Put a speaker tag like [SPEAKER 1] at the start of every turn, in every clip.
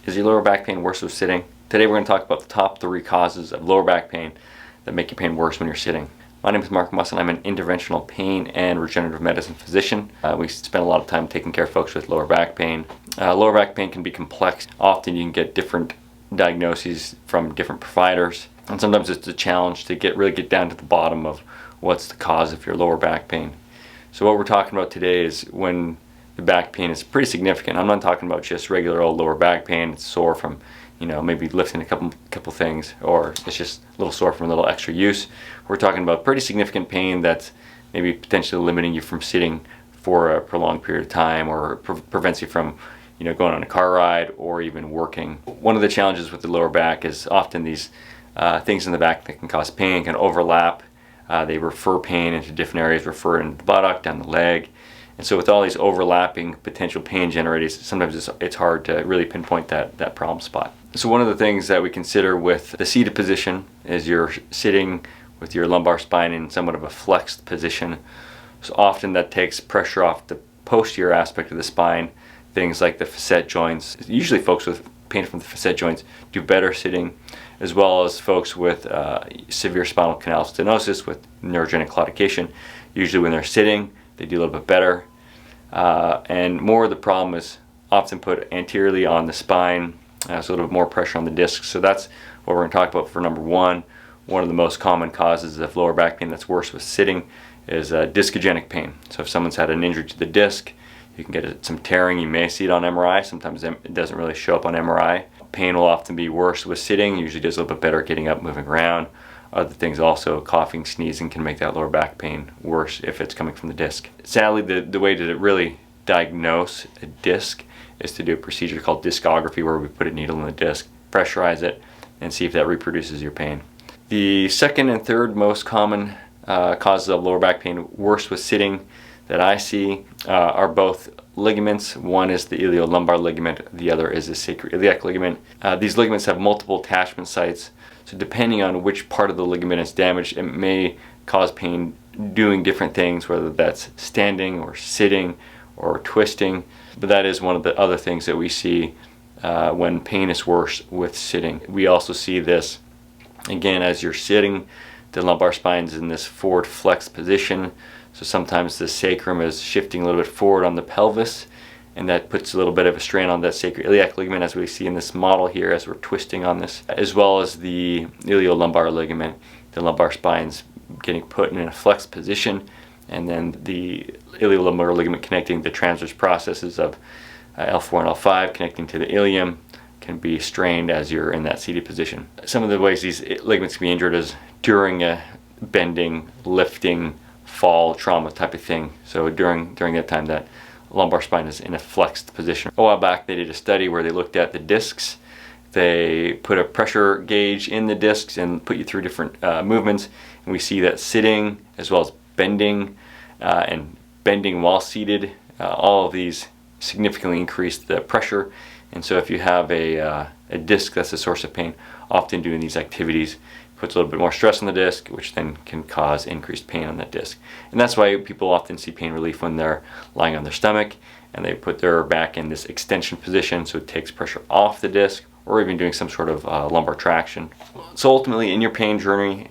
[SPEAKER 1] Is your lower back pain worse with sitting? Today we're going to talk about the top 3 causes of lower back pain that make your pain worse when you're sitting. My name is Mark Musson. I'm an interventional pain and regenerative medicine physician. We spend a lot of time taking care of folks with lower back pain. Lower back pain can be complex. Often you can get different diagnoses from different providers, and sometimes it's a challenge to really get down to the bottom of what's the cause of your lower back pain. So what we're talking about today is when the back pain is pretty significant. I'm not talking about just regular old lower back pain. It's sore from, maybe lifting a couple things, or it's just a little sore from a little extra use. We're talking about pretty significant pain that's maybe potentially limiting you from sitting for a prolonged period of time, or prevents you from going on a car ride or even working. One of the challenges with the lower back is often these things in the back that can cause pain can overlap. They refer pain into different areas, refer into the buttock, down the leg. And so with all these overlapping potential pain generators, sometimes it's hard to really pinpoint that problem spot. So one of the things that we consider with the seated position is you're sitting with your lumbar spine in somewhat of a flexed position. So often that takes pressure off the posterior aspect of the spine, things like the facet joints. Usually folks with pain from the facet joints do better sitting, as well as folks with severe spinal canal stenosis with neurogenic claudication. Usually when they're sitting, they do a little bit better. And more of the problem is often put anteriorly on the spine, so a little bit more pressure on the discs. So that's what we're going to talk about for number 1. One of the most common causes of lower back pain that's worse with sitting is discogenic pain. So if someone's had an injury to the disc, you can get some tearing. You may see it on MRI. Sometimes it doesn't really show up on MRI. Pain will often be worse with sitting. Usually does a little bit better getting up, moving around. Other things also, coughing, sneezing can make that lower back pain worse if it's coming from the disc. Sadly, the way to really diagnose a disc is to do a procedure called discography, where we put a needle in the disc, pressurize it, and see if that reproduces your pain. The second and third most common causes of lower back pain worse with sitting that I see are both ligaments. One is the iliolumbar ligament, the other is the sacroiliac ligament. These ligaments have multiple attachment sites, so depending on which part of the ligament is damaged, it may cause pain doing different things, whether that's standing or sitting or twisting. But that is one of the other things that we see when pain is worse with sitting. We also see this, again, as you're sitting, the lumbar spine is in this forward flexed position. So sometimes the sacrum is shifting a little bit forward on the pelvis, and that puts a little bit of a strain on that sacroiliac ligament, as we see in this model here as we're twisting on this, as well as the iliolumbar ligament. The lumbar spine's getting put in a flexed position, and then the iliolumbar ligament connecting the transverse processes of L4 and L5 connecting to the ilium can be strained as you're in that seated position. Some of the ways these ligaments can be injured is during a bending, lifting, fall, trauma type of thing. So during that time, that lumbar spine is in a flexed position. A while back they did a study where they looked at the discs. They put a pressure gauge in the discs and put you through different movements, and we see that sitting as well as bending and bending while seated, all of these significantly increase the pressure. And so if you have a disc that's a source of pain, often doing these activities puts a little bit more stress on the disc, which then can cause increased pain on that disc. And that's why people often see pain relief when they're lying on their stomach and they put their back in this extension position, so it takes pressure off the disc, or even doing some sort of lumbar traction. So ultimately, in your pain journey,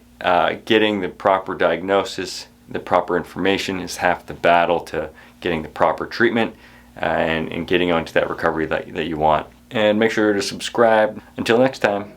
[SPEAKER 1] getting the proper diagnosis, the proper information is half the battle to getting the proper treatment and getting onto that recovery that you want. And make sure to subscribe. Until next time.